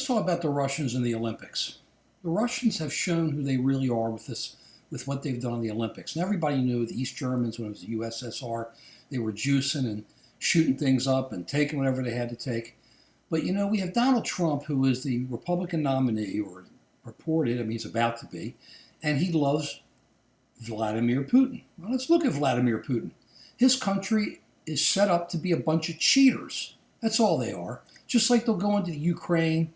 Let's talk about the Russians and the Olympics. The Russians have shown who they really are with what they've done in the Olympics. And everybody knew the East Germans, when it was the USSR, they were juicing and shooting things up and taking whatever they had to take. But we have Donald Trump, who is the Republican nominee, or reported, he's about to be, and he loves Vladimir Putin. Well, let's look at Vladimir Putin. His country is set up to be a bunch of cheaters. That's all they are. Just like they'll go into the Ukraine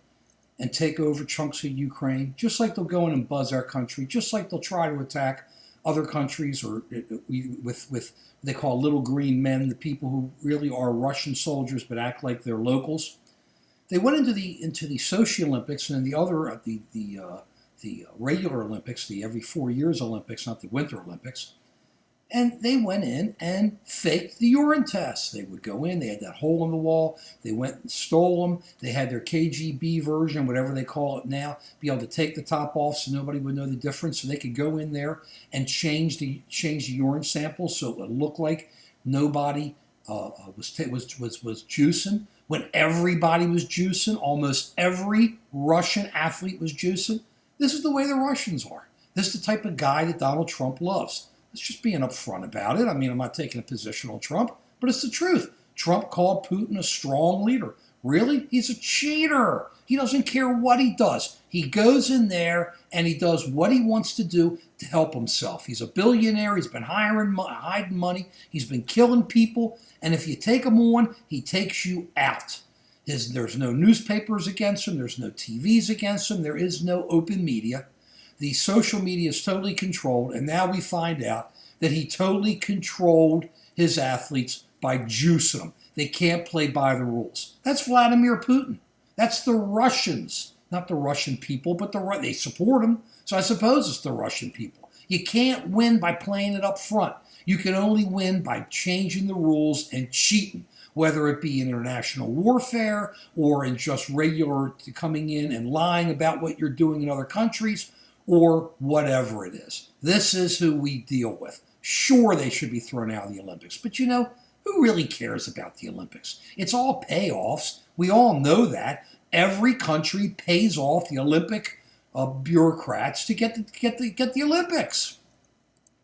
and take over chunks of Ukraine, just like they'll go in and buzz our country, just like they'll try to attack other countries, or with they call little green men, the people who really are Russian soldiers but act like they're locals. They went into the Sochi Olympics and the other the regular Olympics, the every 4 years Olympics, not the Winter Olympics. And they went in and faked the urine tests. They would go in, they had that hole in the wall, they went and stole them, they had their KGB version, whatever they call it now, be able to take the top off so nobody would know the difference, so they could go in there and change the urine sample so it would look like nobody was juicing. When everybody was juicing, almost every Russian athlete was juicing. This is the way the Russians are. This is the type of guy that Donald Trump loves. It's just being upfront about it. I'm not taking a position on Trump, but it's the truth. Trump called Putin a strong leader. Really? He's a cheater. He doesn't care what he does. He goes in there and he does what he wants to do to help himself. He's a billionaire. He's been hiding money. He's been killing people. And if you take him on, he takes you out. There's no newspapers against him. There's no TVs against him. There is no open media. The social media is totally controlled, and now we find out that he totally controlled his athletes by juicing them. They can't play by the rules. That's Vladimir Putin. That's the Russians, not the Russian people, but they support him, so I suppose it's the Russian people. You can't win by playing it up front. You can only win by changing the rules and cheating, whether it be in international warfare or in just regular coming in and lying about what you're doing in other countries, or whatever it is. This is who we deal with. Sure, they should be thrown out of the Olympics, but who really cares about the Olympics? It's all payoffs. We all know that. Every country pays off the Olympic bureaucrats to get the Olympics.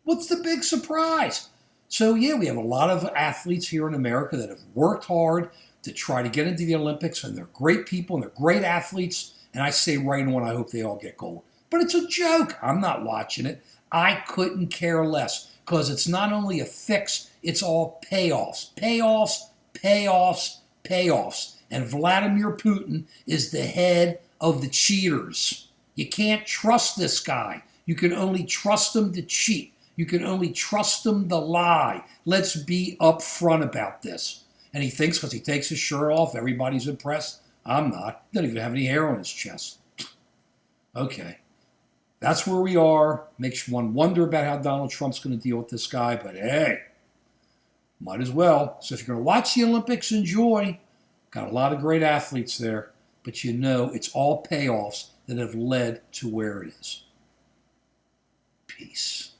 What's the big surprise? So yeah, we have a lot of athletes here in America that have worked hard to try to get into the Olympics, and they're great people and they're great athletes, and I say right on, I hope they all get gold. But it's a joke. I'm not watching it. I couldn't care less, because it's not only a fix, it's all payoffs. Payoffs, payoffs, payoffs. And Vladimir Putin is the head of the cheaters. You can't trust this guy. You can only trust him to cheat. You can only trust him to lie. Let's be upfront about this. And he thinks because he takes his shirt off, everybody's impressed. I'm not. He doesn't even have any hair on his chest. Okay. That's where we are. Makes one wonder about how Donald Trump's going to deal with this guy, but hey, might as well. So if you're going to watch the Olympics, enjoy. Got a lot of great athletes there, but it's all payoffs that have led to where it is. Peace.